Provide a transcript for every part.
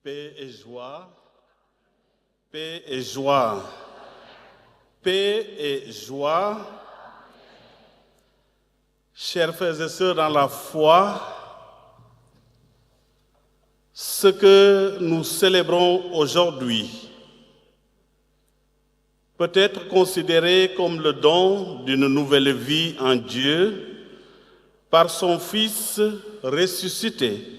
Paix et joie, paix et joie, paix et joie. Chers frères et sœurs dans la foi, ce que nous célébrons aujourd'hui peut être considéré comme le don d'une nouvelle vie en Dieu par son Fils ressuscité.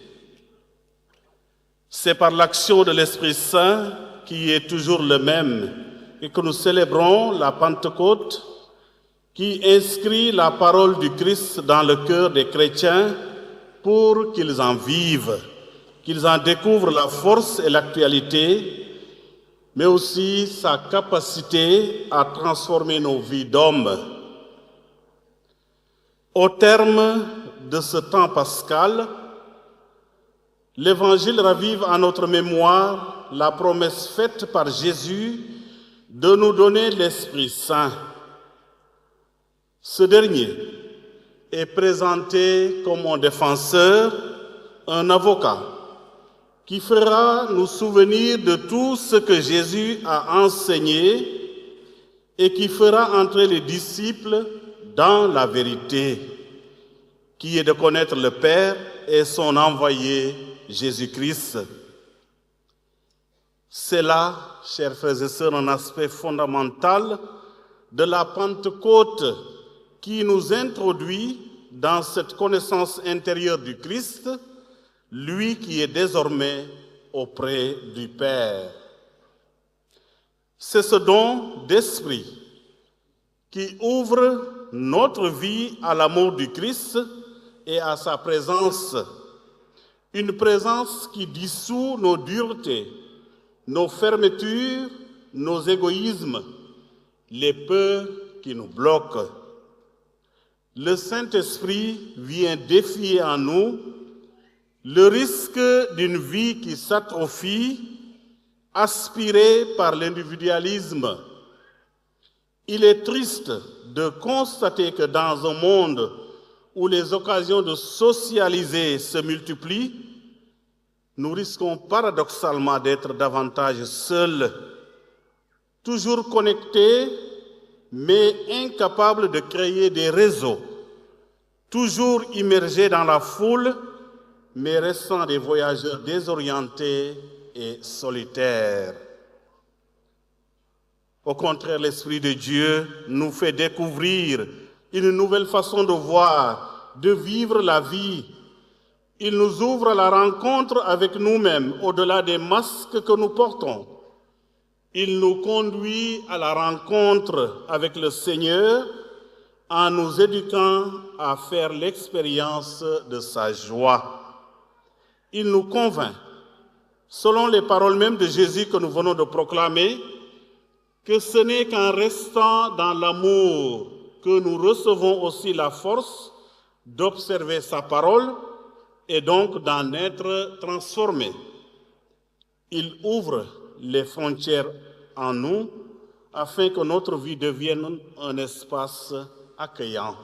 C'est par l'action de l'Esprit Saint, qui est toujours le même, et que nous célébrons la Pentecôte, qui inscrit la parole du Christ dans le cœur des chrétiens pour qu'ils en vivent, qu'ils en découvrent la force et l'actualité, mais aussi sa capacité à transformer nos vies d'hommes. Au terme de ce temps pascal, l'Évangile ravive en notre mémoire la promesse faite par Jésus de nous donner l'Esprit Saint. Ce dernier est présenté comme un défenseur, un avocat, qui fera nous souvenir de tout ce que Jésus a enseigné et qui fera entrer les disciples dans la vérité, qui est de connaître le Père et son envoyé Jésus-Christ. C'est là, chers frères et sœurs, un aspect fondamental de la Pentecôte qui nous introduit dans cette connaissance intérieure du Christ, lui qui est désormais auprès du Père. C'est ce don d'esprit qui ouvre notre vie à l'amour du Christ et à sa présence. Une présence qui dissout nos duretés, nos fermetures, nos égoïsmes, les peurs qui nous bloquent. Le Saint-Esprit vient défier en nous le risque d'une vie qui s'atrophie, aspirée par l'individualisme. Il est triste de constater que dans un monde où les occasions de socialiser se multiplient, nous risquons paradoxalement d'être davantage seuls, toujours connectés, mais incapables de créer des réseaux, toujours immergés dans la foule, mais restant des voyageurs désorientés et solitaires. Au contraire, l'Esprit de Dieu nous fait découvrir une nouvelle façon de voir, de vivre la vie. Il nous ouvre à la rencontre avec nous-mêmes, au-delà des masques que nous portons. Il nous conduit à la rencontre avec le Seigneur en nous éduquant à faire l'expérience de sa joie. Il nous convainc, selon les paroles mêmes de Jésus que nous venons de proclamer, que ce n'est qu'en restant dans l'amour que nous recevons aussi la force d'observer sa parole et donc d'en être transformés. Il ouvre les frontières en nous afin que notre vie devienne un espace accueillant.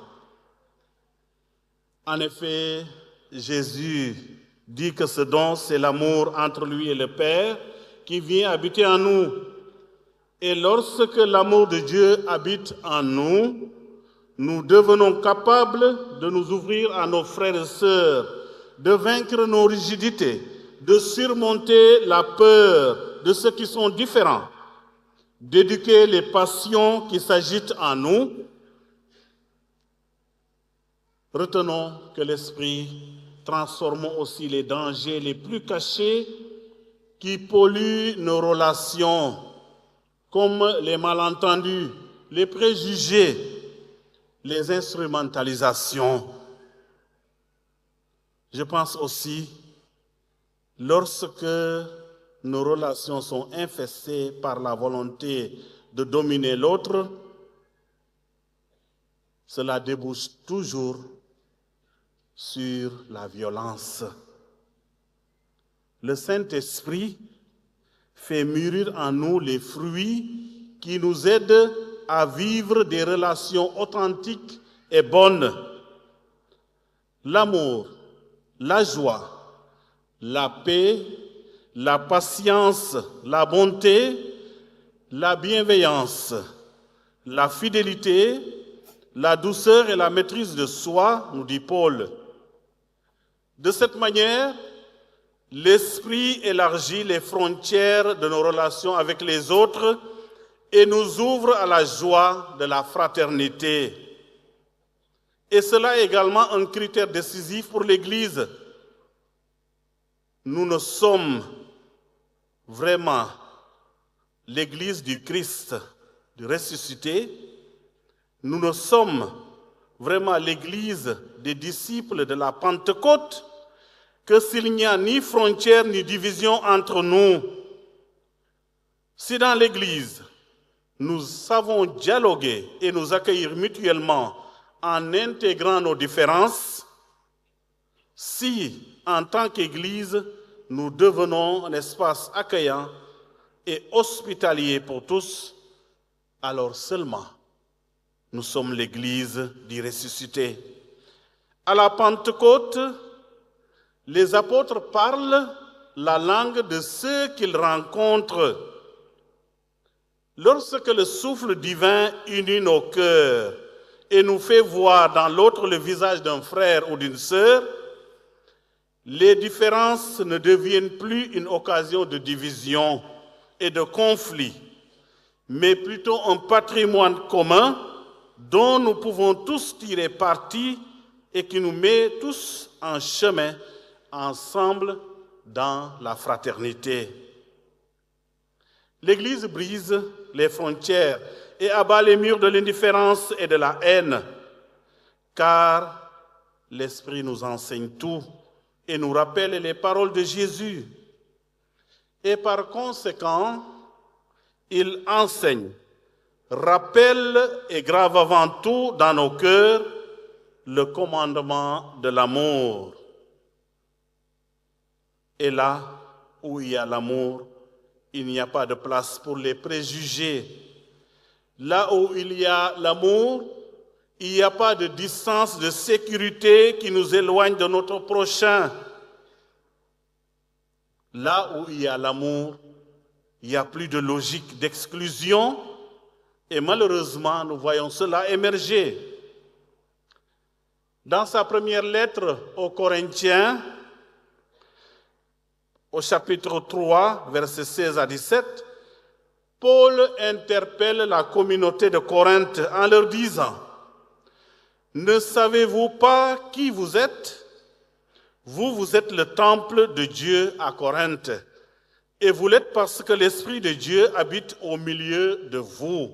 En effet, Jésus dit que ce don, c'est l'amour entre lui et le Père qui vient habiter en nous. Et lorsque l'amour de Dieu habite en nous, nous devenons capables de nous ouvrir à nos frères et sœurs, de vaincre nos rigidités, de surmonter la peur de ceux qui sont différents, d'éduquer les passions qui s'agitent en nous. Retenons que l'Esprit transforme aussi les dangers les plus cachés qui polluent nos relations, comme les malentendus, les préjugés, les instrumentalisations. Je pense aussi, lorsque nos relations sont infestées par la volonté de dominer l'autre, cela débouche toujours sur la violence. Le Saint-Esprit fait mûrir en nous les fruits qui nous aident à vivre des relations authentiques et bonnes. L'amour, la joie, la paix, la patience, la bonté, la bienveillance, la fidélité, la douceur et la maîtrise de soi, nous dit Paul. De cette manière, l'Esprit élargit les frontières de nos relations avec les autres et nous ouvre à la joie de la fraternité. Et cela est également un critère décisif pour l'Église. Nous ne sommes vraiment l'Église du Christ, du ressuscité. Nous ne sommes vraiment l'Église des disciples de la Pentecôte que s'il n'y a ni frontière ni division entre nous. Si dans l'Église, nous savons dialoguer et nous accueillir mutuellement en intégrant nos différences, si, en tant qu'Église, nous devenons un espace accueillant et hospitalier pour tous, alors seulement nous sommes l'Église du ressuscité. À la Pentecôte, les apôtres parlent la langue de ceux qu'ils rencontrent. Lorsque le souffle divin unit nos cœurs et nous fait voir dans l'autre le visage d'un frère ou d'une sœur, les différences ne deviennent plus une occasion de division et de conflit, mais plutôt un patrimoine commun dont nous pouvons tous tirer parti et qui nous met tous en chemin ensemble dans la fraternité. L'Église brise les frontières et abat les murs de l'indifférence et de la haine, car l'Esprit nous enseigne tout et nous rappelle les paroles de Jésus. Et par conséquent, il enseigne, rappelle et grave avant tout dans nos cœurs le commandement de l'amour. Et là où il y a l'amour, il n'y a pas de place pour les préjugés. Là où il y a l'amour, il n'y a pas de distance de sécurité qui nous éloigne de notre prochain. Là où il y a l'amour, il n'y a plus de logique d'exclusion et malheureusement, nous voyons cela émerger. Dans sa première lettre aux Corinthiens, au chapitre 3, versets 16 à 17, Paul interpelle la communauté de Corinthe en leur disant « Ne savez-vous pas qui vous êtes ? Vous êtes le temple de Dieu à Corinthe, et vous l'êtes parce que l'Esprit de Dieu habite au milieu de vous. »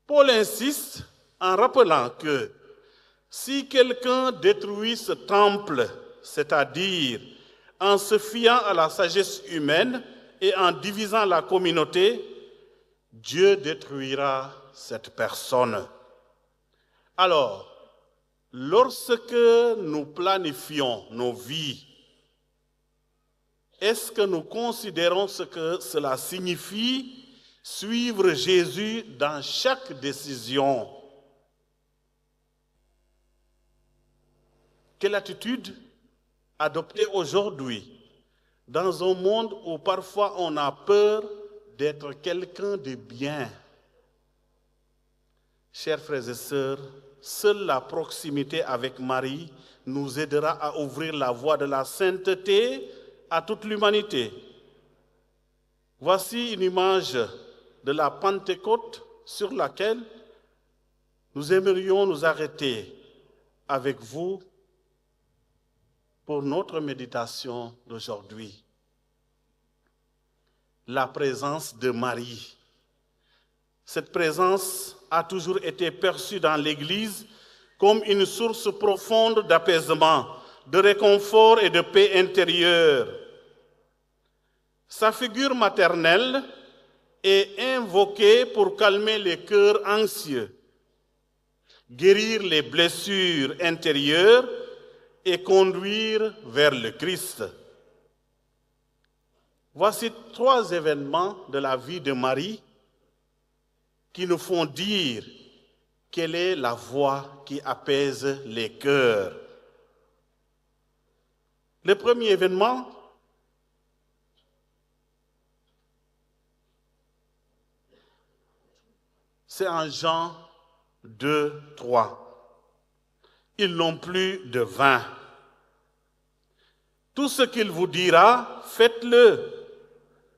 Paul insiste en rappelant que si quelqu'un détruit ce temple, c'est-à-dire en se fiant à la sagesse humaine et en divisant la communauté, Dieu détruira cette personne. Alors, lorsque nous planifions nos vies, est-ce que nous considérons ce que cela signifie, suivre Jésus dans chaque décision? Quelle attitude adopter aujourd'hui dans un monde où parfois on a peur d'être quelqu'un de bien? Chers frères et sœurs, seule la proximité avec Marie nous aidera à ouvrir la voie de la sainteté à toute l'humanité. Voici une image de la Pentecôte sur laquelle nous aimerions nous arrêter avec vous pour notre méditation d'aujourd'hui. La présence de Marie. Cette présence a toujours été perçue dans l'Église comme une source profonde d'apaisement, de réconfort et de paix intérieure. Sa figure maternelle est invoquée pour calmer les cœurs anxieux, guérir les blessures intérieures et conduire vers le Christ. Voici 3 événements de la vie de Marie qui nous font dire quelle est la voix qui apaise les cœurs. Le premier événement, C'est en Jean 2, 3. Ils n'ont plus de vin. Tout ce qu'il vous dira, faites-le.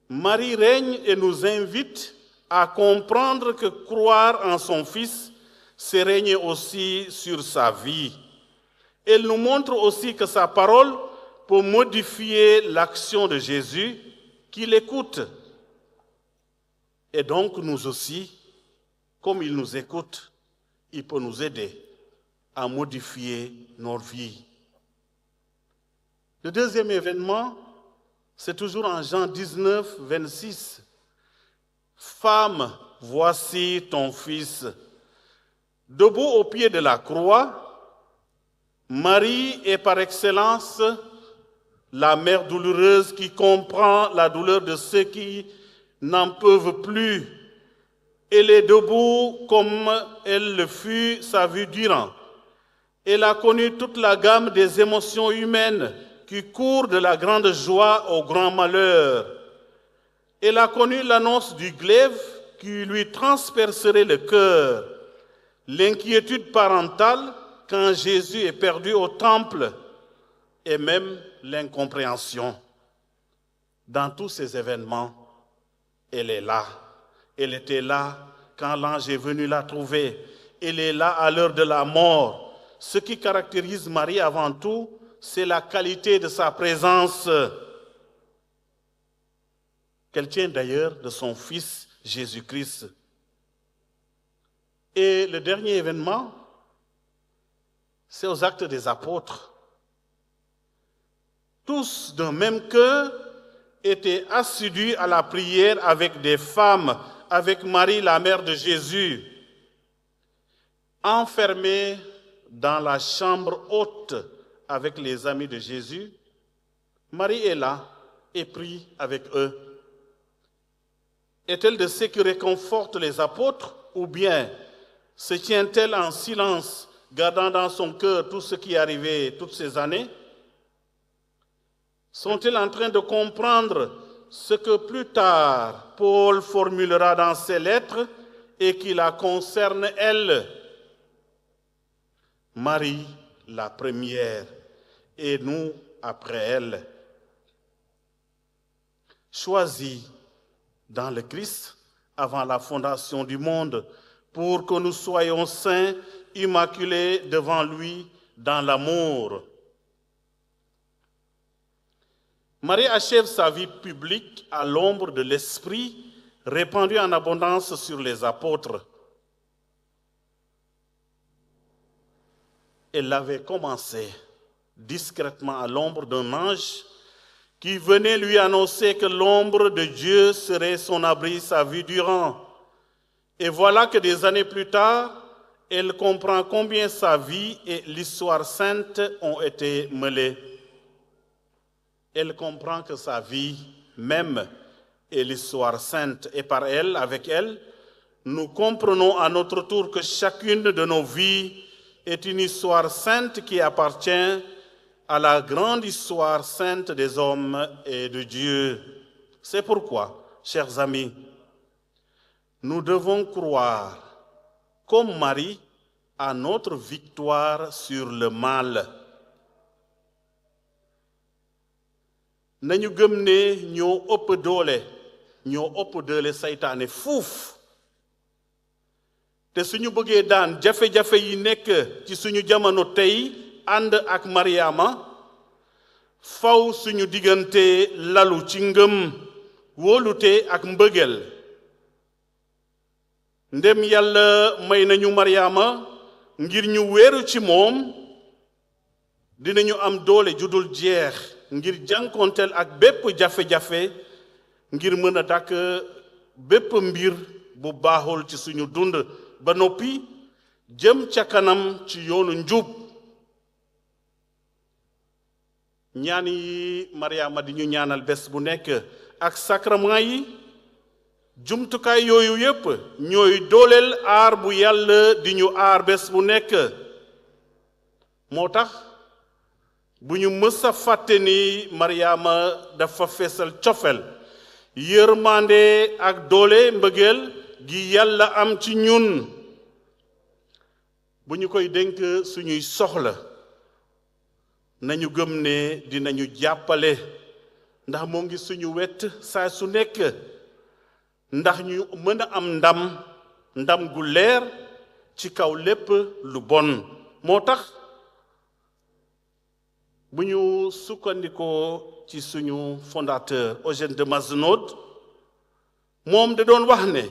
Marie règne et nous invite à comprendre que croire en son Fils, c'est régner aussi sur sa vie. Elle nous montre aussi que sa parole peut modifier l'action de Jésus, qui l'écoute. Et donc nous aussi, comme il nous écoute, il peut nous aider à modifier nos vies. Le deuxième événement, c'est toujours en Jean 19, 26. Femme, voici ton fils. Debout au pied de la croix, Marie est par excellence la mère douloureuse qui comprend la douleur de ceux qui n'en peuvent plus. Elle est debout comme elle le fut sa vie durant. Elle a connu toute la gamme des émotions humaines qui courent de la grande joie au grand malheur. Elle a connu l'annonce du glaive qui lui transpercerait le cœur, l'inquiétude parentale quand Jésus est perdu au temple et même l'incompréhension. Dans tous ces événements, elle est là. Elle était là quand l'ange est venu la trouver. Elle est là à l'heure de la mort. Ce qui caractérise Marie avant tout, c'est la qualité de sa présence, qu'elle tient d'ailleurs de son Fils Jésus-Christ. Et le dernier événement, c'est aux Actes des Apôtres. Tous d'un même cœur étaient assidus à la prière avec des femmes, avec Marie, la mère de Jésus, enfermés dans la chambre haute avec les amis de Jésus. Marie est là et prie avec eux. Est-elle de ceux qui réconfortent les apôtres ou bien se tient-elle en silence, gardant dans son cœur tout ce qui est arrivé toutes ces années? Sont-ils en train de comprendre ce que plus tard Paul formulera dans ses lettres et qui la concerne elle? Marie, la première, et nous après elle. Choisis dans le Christ avant la fondation du monde pour que nous soyons saints, immaculés devant lui dans l'amour. Marie achève sa vie publique à l'ombre de l'Esprit répandu en abondance sur les apôtres. Elle l'avait commencé discrètement à l'ombre d'un ange qui venait lui annoncer que l'ombre de Dieu serait son abri sa vie durant. Et voilà que des années plus tard, elle comprend combien sa vie et l'histoire sainte ont été mêlées. Elle comprend que sa vie même est l'histoire sainte. Et par elle, avec elle, nous comprenons à notre tour que chacune de nos vies est une histoire sainte qui appartient à la grande histoire sainte des hommes et de Dieu. C'est pourquoi, chers amis, nous devons croire, comme Marie, à notre victoire sur le mal. Nañu gëm ne ñoo ëpp doole saytaane fuuf te suñu bëggee daan jafe-jafe yi nekk ci suñu jamono tey ànd ak Mariama faw suñu diggante lalu ci ngëm wóolute ak mbëggeel. Ndem Yàlla may nañu Mariama ngir ñu wéeru ci moom dinañu am doole ju dul jeex ngir jànkonteel ak bépp jafe-jafe ngir mën a dàkk bépp mbir bu baaxul ci suñu dund ba noppi jëm ca kanam ci yoonu njub. ñaan yi Mariama di ñu ñaanal bés bu nekk ak sacrement yi jumtukaay yooyu yépp ñooy dooleel aar bu Yàlla di ñu aar bés bu nekk. moo tax bu ñu mës a fàtte ni Mariama dafa feesal cofeel yërmande ak doole mbëggeel gi yàlla am ci ñun bu ñu koy dénk suñuy soxla nañu gëm ne dinañu jàppale ndax moo ngi suñu wet saa su nekk ndax ñu mën a am ndam gu leer ci kaw lépp lu bon moo tax bu ñu sukkandikoo ci suñu fondateur Eugène de Mazenod moom da doon wax ne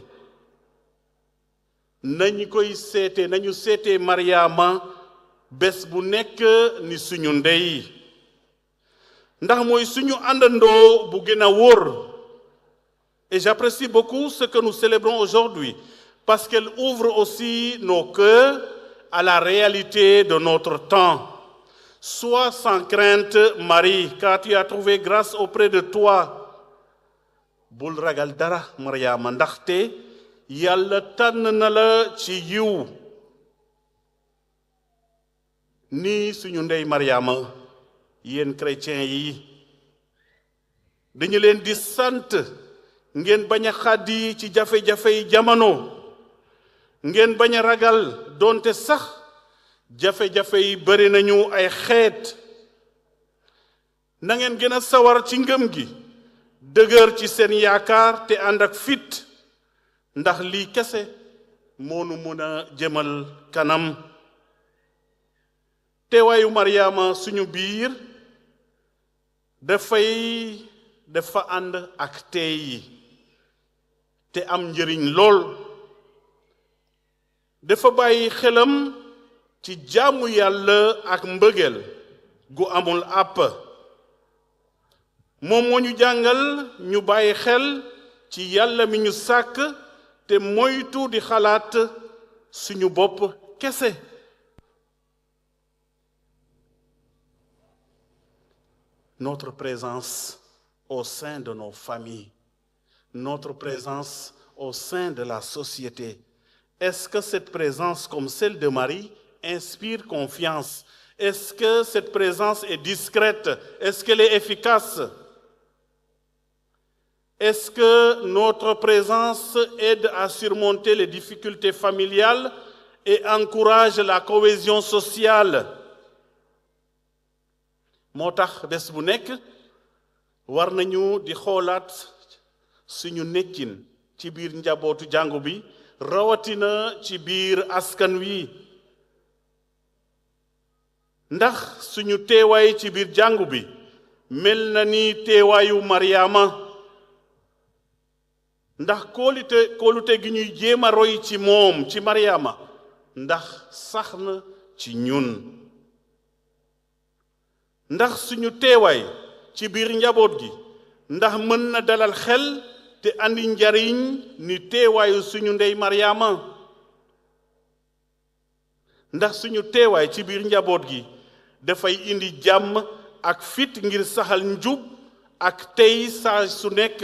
nañu seete Mariama bés bu nekk ni suñu ndey ndax mooy suñu àndandoo bu gën a wóor. Et j'apprécie beaucoup ce que nous célébrons aujourd'hui parce qu'elle ouvre aussi nos cœurs à la réalité de notre temps. Sois sans crainte, Marie, car tu as trouvé grâce auprès de toi. Bul ragal dara Mariama ndaxte yàlla tànn na la ci yiw ni suñu ndey Mariama yéen chrétiens yi dañu leen di sant ngeen bañ a xàddi ci jafe-jafey jamono ngeen bañ a ragal doonte sax jafe-jafe yi bari nañu ay xeet na ngeen gën a sawar ci ngëm gi dëgër ci seen yaakaar te ànd ak fit ndax lii kese moonu mun a jëmal kanam teewaayu Mariama suñu biir dafa ànd ak tey yi te am njëriñ lool dafa bàyyi xelam ci jaamu yàlla ak mbëggeel gu amul àpp moom moo ñu jàngal ñu bàyyi xel ci yàlla mi ñu sàkk te moytu di xalaat suñu bopp kese. Notre présence au sein de nos familles, notre présence au sein de la société. Est-ce que cette présence comme celle de Marie inspire confiance? Est-ce que cette présence est discrète? Est-ce qu'elle est efficace? Est-ce que notre présence aide à surmonter les difficultés familiales et encourage la cohésion sociale? moo tax bés bu nekk war nañu di xoolaat suñu nekkin ci biir njabootu jàngu bi rawatina ci biir askan wi ndax suñu teewaay ci biir jàngu bi mel na ni teewaayu Mariama ndax kóolute gi ñuy jéem a roy ci moom ci Mariama ndax sax na ci ñun ndax suñu teewaay ci biir njaboot gi ndax mën na dalal xel te andi njariñ ni teewaayu suñu ndey Mariama ndax suñu teewaay ci biir njaboot gi dafay indi jàmm ak fit ngir saxal njub ak tey saa su nekk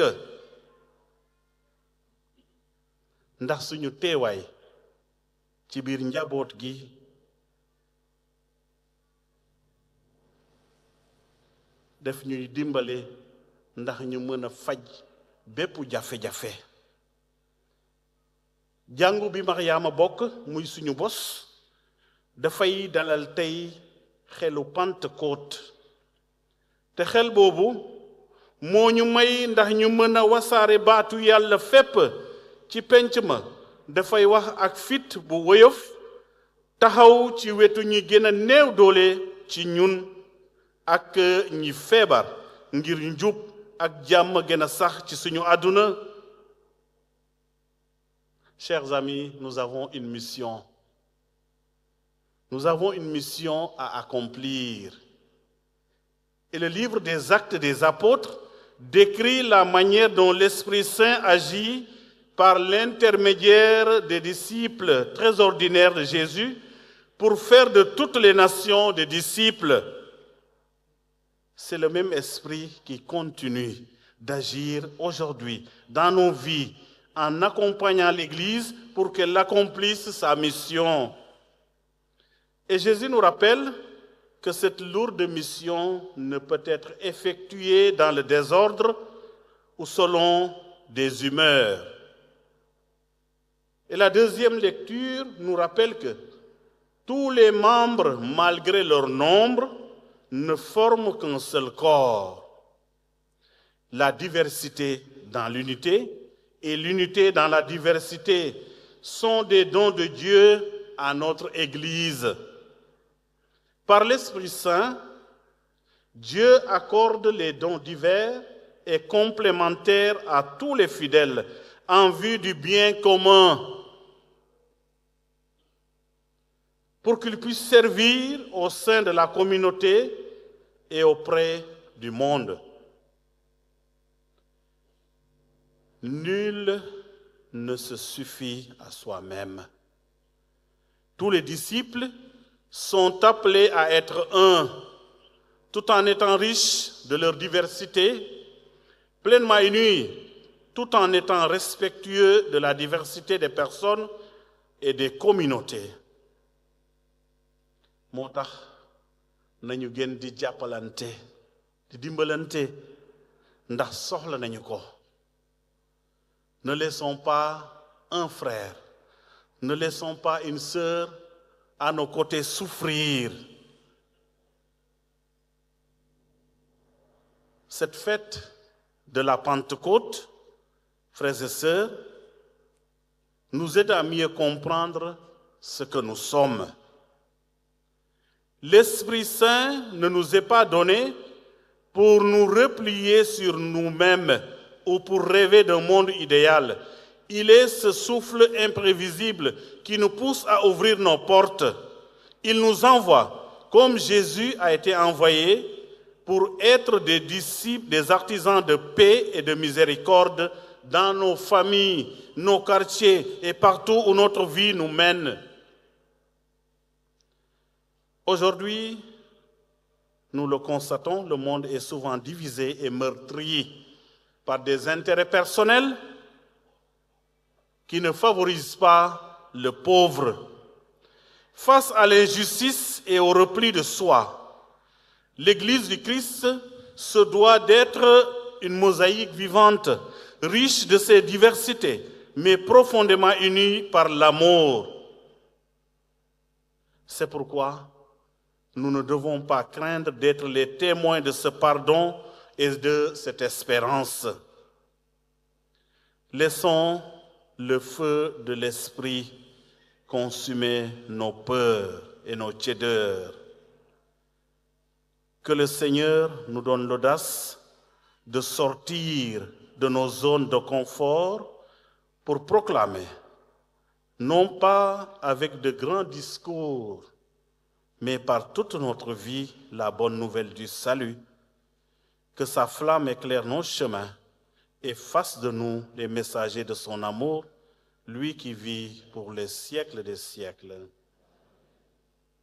ndax suñu teewaay ci biir njaboot gi def ñuy dimbale ndax ñu mën a faj bépp jafe-jafe jàngu bi Mariama bokk muy suñu bos dafay dalal tey xelu Pentecôte te xel boobu moo ñu may ndax ñu mën a wasaare baatu yàlla fépp ci penc ma dafay wax ak fit bu woyof taxaw ci wetu ñi gën a néew doole ci ñun ak ñi feebar ngir njub ak jàmm gën a sax ci suñu àdduna. Chers amis, nous avons une mission. Nous avons une mission à accomplir. Et le livre des Actes des Apôtres décrit la manière dont l'Esprit Saint agit par l'intermédiaire des disciples très ordinaires de Jésus pour faire de toutes les nations des disciples. C'est le même esprit qui continue d'agir aujourd'hui dans nos vies en accompagnant l'Église pour qu'elle accomplisse sa mission. Et Jésus nous rappelle que cette lourde mission ne peut être effectuée dans le désordre ou selon des humeurs. Et la deuxième lecture nous rappelle que tous les membres, malgré leur nombre, ne forment qu'un seul corps. La diversité dans l'unité et l'unité dans la diversité sont des dons de Dieu à notre Église. Par l'Esprit Saint, Dieu accorde les dons divers et complémentaires à tous les fidèles en vue du bien commun, pour qu'ils puissent servir au sein de la communauté et auprès du monde. Nul ne se suffit à soi-même. Tous les disciples sont appelés à être un, tout en étant riches de leur diversité, pleinement unis, tout en étant respectueux de la diversité des personnes et des communautés. moo tax nañu gën di jàppalante di dimbalante ndax soxla nañu ko. Ne laissons pas un frère, ne laissons pas une sœur à nos côtés souffrir. Cette fête de la Pentecôte, frères et sœurs, nous aide à mieux comprendre ce que nous sommes. L'Esprit Saint ne nous est pas donné pour nous replier sur nous-mêmes ou pour rêver d'un monde idéal. Il est ce souffle imprévisible qui nous pousse à ouvrir nos portes. Il nous envoie, comme Jésus a été envoyé, pour être des disciples, des artisans de paix et de miséricorde dans nos familles, nos quartiers et partout où notre vie nous mène. Aujourd'hui, nous le constatons, le monde est souvent divisé et meurtri par des intérêts personnels qui ne favorisent pas le pauvre. Face à l'injustice et au repli de soi, l'Église du Christ se doit d'être une mosaïque vivante, riche de ses diversités, mais profondément unie par l'amour. C'est pourquoi nous ne devons pas craindre d'être les témoins de ce pardon et de cette espérance. Laissons le feu de l'Esprit consumer nos peurs et nos tiédeurs. Que le Seigneur nous donne l'audace de sortir de nos zones de confort pour proclamer, non pas avec de grands discours, mais par toute notre vie, la bonne nouvelle du salut. Que sa flamme éclaire nos chemins et fasse de nous les messagers de son amour, lui qui vit pour les siècles des siècles.